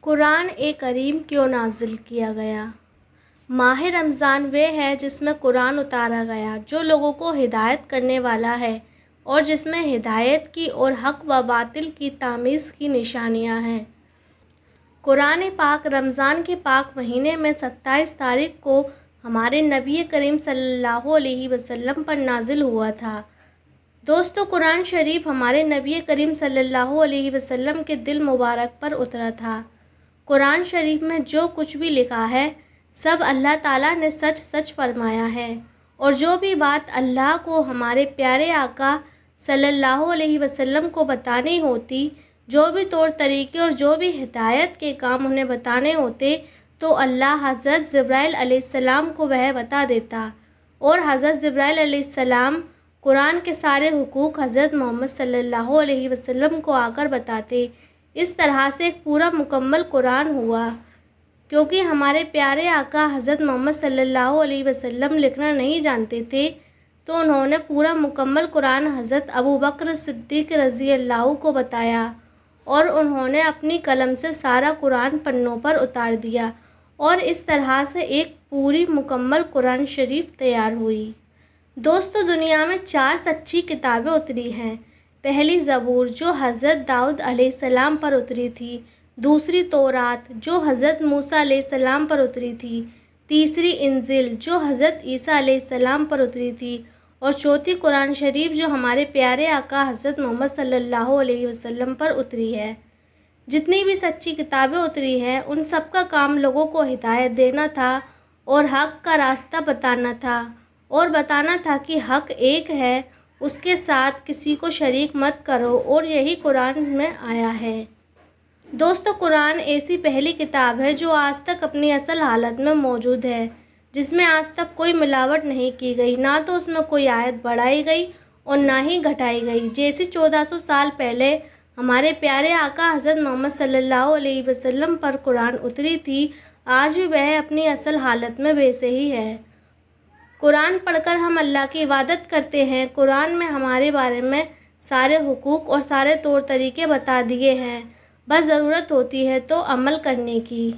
قرآن کریم کیوں نازل کیا گیا؟ ماہ رمضان وہ ہے جس میں قرآن اتارا گیا، جو لوگوں کو ہدایت کرنے والا ہے اور جس میں ہدایت کی اور حق و باطل کی تمیز کی نشانیاں ہیں۔ قرآن پاک رمضان کے پاک مہینے میں 27 تاریخ کو ہمارے نبی کریم صلی اللہ علیہ وسلم پر نازل ہوا تھا۔ دوستو، قرآن شریف ہمارے نبی کریم صلی اللہ علیہ وسلم کے دل مبارک پر اترا تھا۔ قرآن شریف میں جو کچھ بھی لکھا ہے سب اللہ تعالیٰ نے سچ سچ فرمایا ہے، اور جو بھی بات اللہ کو ہمارے پیارے آقا صلی اللہ علیہ وسلم کو بتانی ہوتی، جو بھی طور طریقے اور جو بھی ہدایت کے کام انہیں بتانے ہوتے تو اللہ حضرت جبرائیل علیہ السلام کو وہ بتا دیتا، اور حضرت جبرائیل علیہ السلام قرآن کے سارے حقوق حضرت محمد صلی اللہ علیہ وسلم کو آ کر بتاتے۔ اس طرح سے ایک پورا مکمل قرآن ہوا۔ کیونکہ ہمارے پیارے آقا حضرت محمد صلی اللہ علیہ وسلم لکھنا نہیں جانتے تھے تو انہوں نے پورا مکمل قرآن حضرت ابوبکر صدیق رضی اللہ کو بتایا، اور انہوں نے اپنی قلم سے سارا قرآن پنوں پر اتار دیا، اور اس طرح سے ایک پوری مکمل قرآن شریف تیار ہوئی۔ دوستو، دنیا میں 4 سچی کتابیں اتری ہیں۔ پہلی زبور جو حضرت داؤد علیہ السلام پر اتری تھی، دوسری تورات جو حضرت موسیٰ علیہ السلام پر اتری تھی، تیسری انجیل جو حضرت عیسیٰ علیہ السلام پر اتری تھی، اور چوتھی قرآن شریف جو ہمارے پیارے آقا حضرت محمد صلی اللہ علیہ وسلم پر اتری ہے۔ جتنی بھی سچی کتابیں اتری ہیں ان سب کا کام لوگوں کو ہدایت دینا تھا اور حق کا راستہ بتانا تھا، اور بتانا تھا کہ حق ایک ہے، اس کے ساتھ کسی کو شریک مت کرو، اور یہی قرآن میں آیا ہے۔ دوستو، قرآن ایسی پہلی کتاب ہے جو آج تک اپنی اصل حالت میں موجود ہے، جس میں آج تک کوئی ملاوٹ نہیں کی گئی، نہ تو اس میں کوئی آیت بڑھائی گئی اور نہ ہی گھٹائی گئی۔ جیسی 1400 سال پہلے ہمارے پیارے آقا حضرت محمد صلی اللہ علیہ وسلم پر قرآن اتری تھی، آج بھی وہ اپنی اصل حالت میں ویسے ہی ہے۔ قرآن پڑھ کر ہم اللہ کی عبادت کرتے ہیں۔ قرآن میں ہمارے بارے میں سارے حقوق اور سارے طور طریقے بتا دیے ہیں، بس ضرورت ہوتی ہے تو عمل کرنے کی۔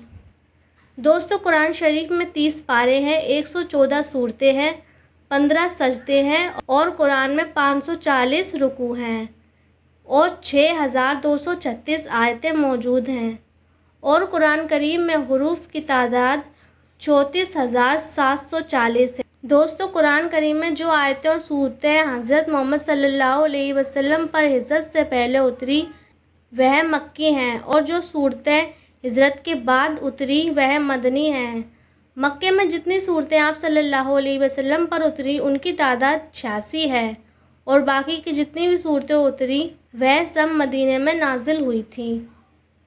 دوستو، قرآن شریف میں 30 پارے ہیں، 114 سورتیں ہیں، 15 سجدے ہیں، اور قرآن میں 540 رکوع ہیں، اور 6236 آیتیں موجود ہیں، اور قرآن کریم میں حروف کی تعداد 34740 ہے۔ دوستو، قرآن کریم میں جو آیتیں اور سورتیں حضرت محمد صلی اللہ علیہ وسلم پر ہجرت سے پہلے اتری وہ مکی ہیں، اور جو سورتیں ہجرت کے بعد اتری وہ مدنی ہیں۔ مکے میں جتنی سورتیں آپ صلی اللہ علیہ وسلم پر اتری ان کی تعداد 86 ہے، اور باقی کی جتنی بھی سورتیں اتری وہ سب مدینے میں نازل ہوئی تھیں۔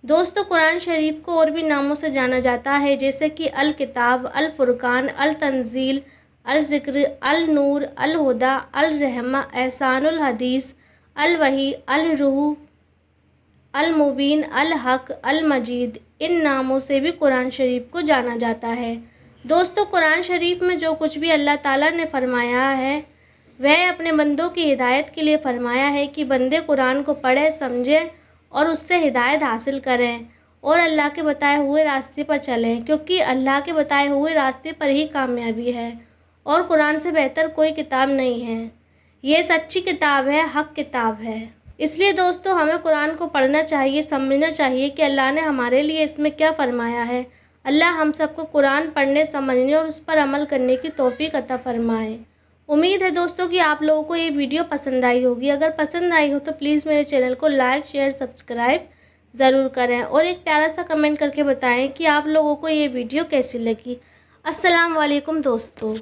دوستو، قرآن شریف کو اور بھی ناموں سے جانا جاتا ہے، جیسے کہ الکتاب، الفرقان، التنزیل، الذکر، النور، الہدی، الرحمہ، احسان الحدیث، الوحی، الروح، المبین، الحق، المجید۔ ان ناموں سے بھی قرآن شریف کو جانا جاتا ہے۔ دوستو، قرآن شریف میں جو کچھ بھی اللہ تعالیٰ نے فرمایا ہے وہ اپنے بندوں کی ہدایت کے لیے فرمایا ہے کہ بندے قرآن کو پڑھیں، سمجھیں اور اس سے ہدایت حاصل کریں، اور اللہ کے بتائے ہوئے راستے پر چلیں، کیونکہ اللہ کے بتائے ہوئے راستے پر ہی کامیابی ہے، اور قرآن سے بہتر کوئی کتاب نہیں ہے۔ یہ سچی کتاب ہے، حق کتاب ہے۔ اس لیے دوستو، ہمیں قرآن کو پڑھنا چاہیے، سمجھنا چاہیے کہ اللہ نے ہمارے لیے اس میں کیا فرمایا ہے۔ اللہ ہم سب کو قرآن پڑھنے، سمجھنے اور اس پر عمل کرنے کی توفیق عطا فرمائے۔ امید ہے دوستو کہ آپ لوگوں کو یہ ویڈیو پسند آئی ہوگی۔ اگر پسند آئی ہو تو پلیز میرے چینل کو لائک، شیئر، سبسکرائب ضرور کریں، اور ایک پیارا سا کمنٹ کر کے بتائیں کہ آپ لوگوں کو یہ ویڈیو کیسی لگی۔ السلام علیکم دوستو۔